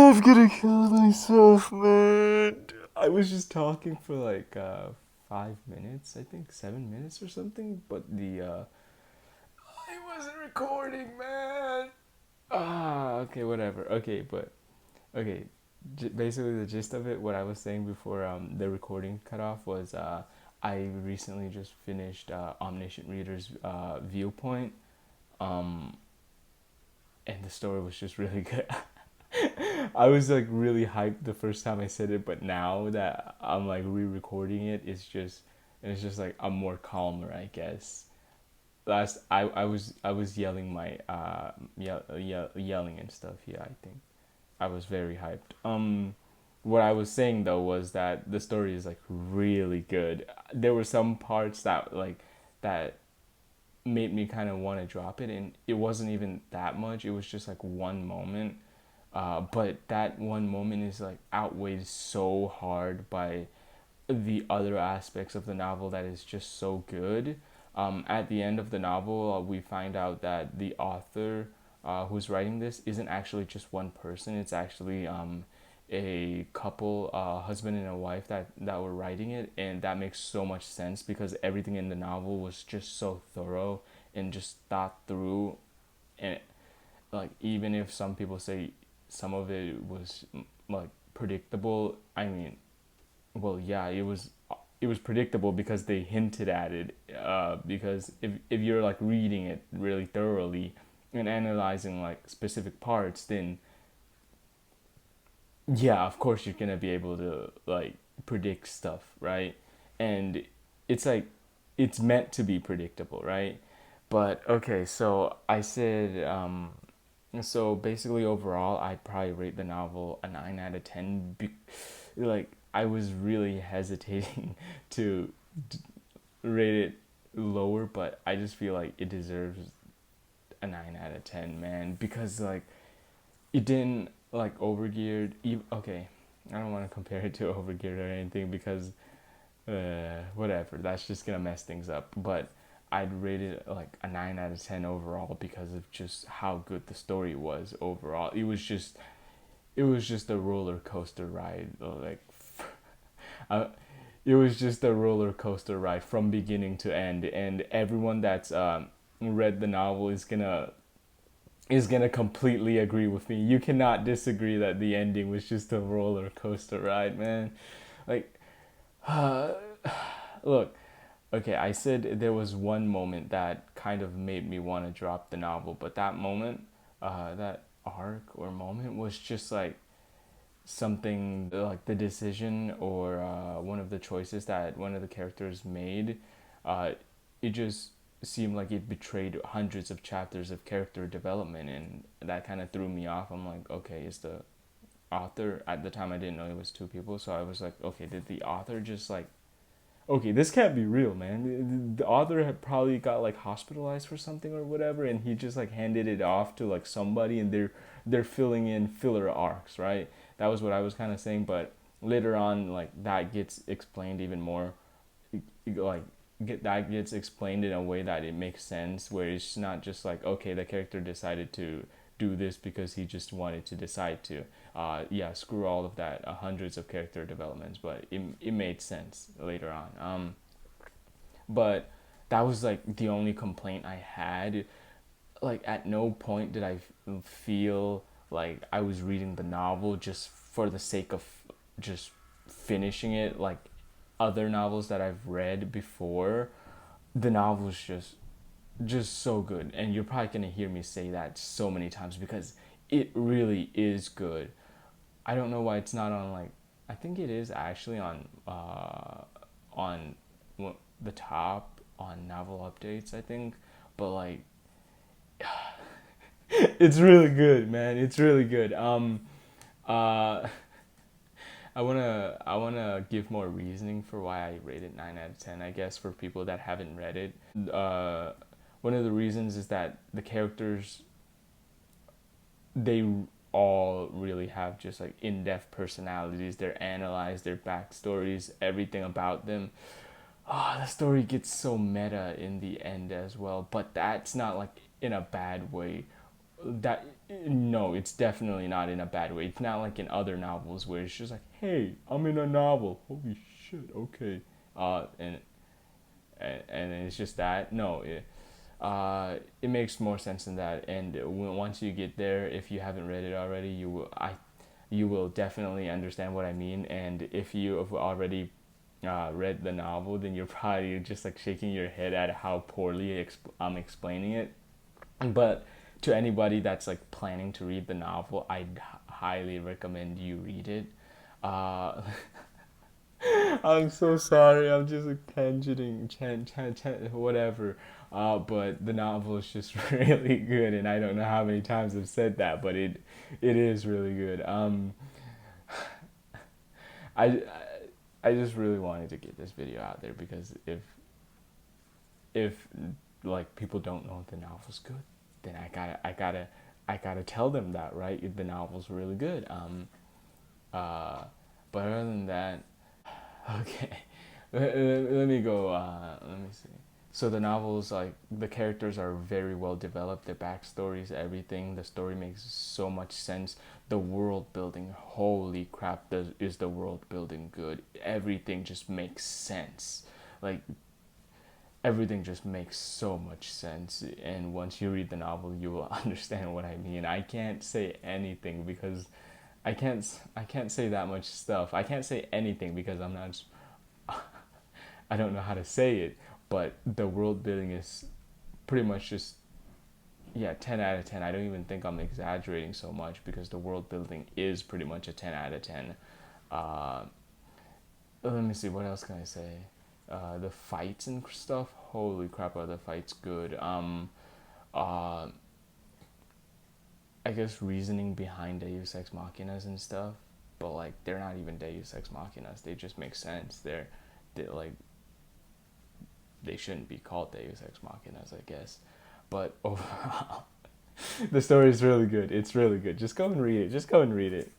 I'm gonna kill myself, man. I was just talking for like 5 minutes, I think 7 minutes or something, but the I wasn't recording, man. Okay, whatever. Okay, but okay, basically the gist of it, what I was saying before the recording cut off was I recently just finished Omniscient Reader's Viewpoint, um, and the story was just really good. I was like really hyped the first time I said it, but now that I'm like re-recording it, it's just like I'm more calmer, I guess. Last I was yelling my yelling and stuff. Yeah, I think I was very hyped. What I was saying though was that the story is like really good. There were some parts that made me kind of want to drop it, and it wasn't even that much. It was just like one moment, but that one moment is like outweighed so hard by the other aspects of the novel that is just so good. At the end of the novel, we find out that the author who's writing this isn't actually just one person. It's actually a couple, husband and a wife that were writing it, and that makes so much sense because everything in the novel was just so thorough and just thought through. And like even if some people say some of it was like predictable, I mean, well, yeah, it was predictable because they hinted at it. Because if you're like reading it really thoroughly and analyzing like specific parts, then yeah, of course you're gonna be able to like predict stuff, right? And it's like it's meant to be predictable, right? But okay, so I said so basically overall I'd probably rate the novel a 9 out of 10. Like I was really hesitating to rate it lower, but I just feel like it deserves a 9 out of 10, man, because like it didn't like overgeared. Okay, I don't want to compare it to overgeared or anything because whatever. That's just gonna mess things up. But I'd rate it like a 9 out of 10 overall because of just how good the story was overall. It was just a roller coaster ride. Like, uh, it was just a roller coaster ride from beginning to end, and everyone that's read the novel is gonna completely agree with me. You cannot disagree that the ending was just a roller coaster ride, man. Like, uh, look, okay, I said there was one moment that kind of made me want to drop the novel, but that moment, that arc or moment was just like something like the decision or one of the choices that one of the characters made. Uh, it just seemed like it betrayed hundreds of chapters of character development, and that kind of threw me off. I'm like, okay, is the author, at the time I didn't know it was two people, so I was like, okay, did the author just like, okay, this can't be real, man. The author had probably got like hospitalized for something or whatever, and he just like handed it off to like somebody, and they're filling in filler arcs, right? That was what I was kind of saying, but later on, like that gets explained even more. Like that gets explained in a way that it makes sense, where it's not just like okay, the character decided to do this because he just wanted to decide to. Yeah, screw all of that. Hundreds of character developments, but it made sense later on. But that was like the only complaint I had. Like at no point did I feel like I was reading the novel just for the sake of just finishing it. Like other novels that I've read before, the novel's just so good, and you're probably gonna hear me say that so many times because it really is good. I don't know why it's not on like, I think it is actually on the top on novel updates, I think, but like it's really good, man. It's really good. Uh I wanna give more reasoning for why I rate it 9 out of 10. I guess for people that haven't read it, one of the reasons is that the characters, they all really have just like in-depth personalities. They're analyzed, their backstories, everything about them. The story gets so meta in the end as well, but that's not like in a bad way. That No, it's definitely not in a bad way. It's not like in other novels where it's just like, hey, I'm in a novel. Holy shit, okay. Uh, and and it's just that. No, it makes more sense than that. And once you get there, if you haven't read it already, you will definitely understand what I mean. And if you have already read the novel, then you're probably just like shaking your head at how poorly I'm explaining it. But to anybody that's like planning to read the novel, I'd highly recommend you read it. Uh, I'm so sorry. I'm just like tangenting, whatever. But the novel is just really good, and I don't know how many times I've said that, but it is really good. I I just really wanted to get this video out there because if like people don't know the novel's good, then I gotta tell them that, right? The novel's really good. But other than that, okay, let me go. Let me see. So the novels, like the characters are very well developed. Their backstories, everything. The story makes so much sense. The world building, holy crap! Is the world building good? Everything just makes sense. Like everything just makes so much sense, and once you read the novel you will understand what I mean. I can't say anything because I can't say that much stuff. I can't say anything because I'm not I don't know how to say it, but the world building is pretty much just, yeah, 10 out of 10. I don't even think I'm exaggerating so much because the world building is pretty much a 10 out of 10. uh, Let me see, what else can I say? The fights and stuff. Holy crap, are the fights good? Uh, I guess reasoning behind Deus Ex Machinas and stuff, but like they're not even Deus Ex Machinas. They just make sense. They like they shouldn't be called Deus Ex Machinas, I guess. But overall, the story is really good. It's really good. Just go and read it. Just go and read it.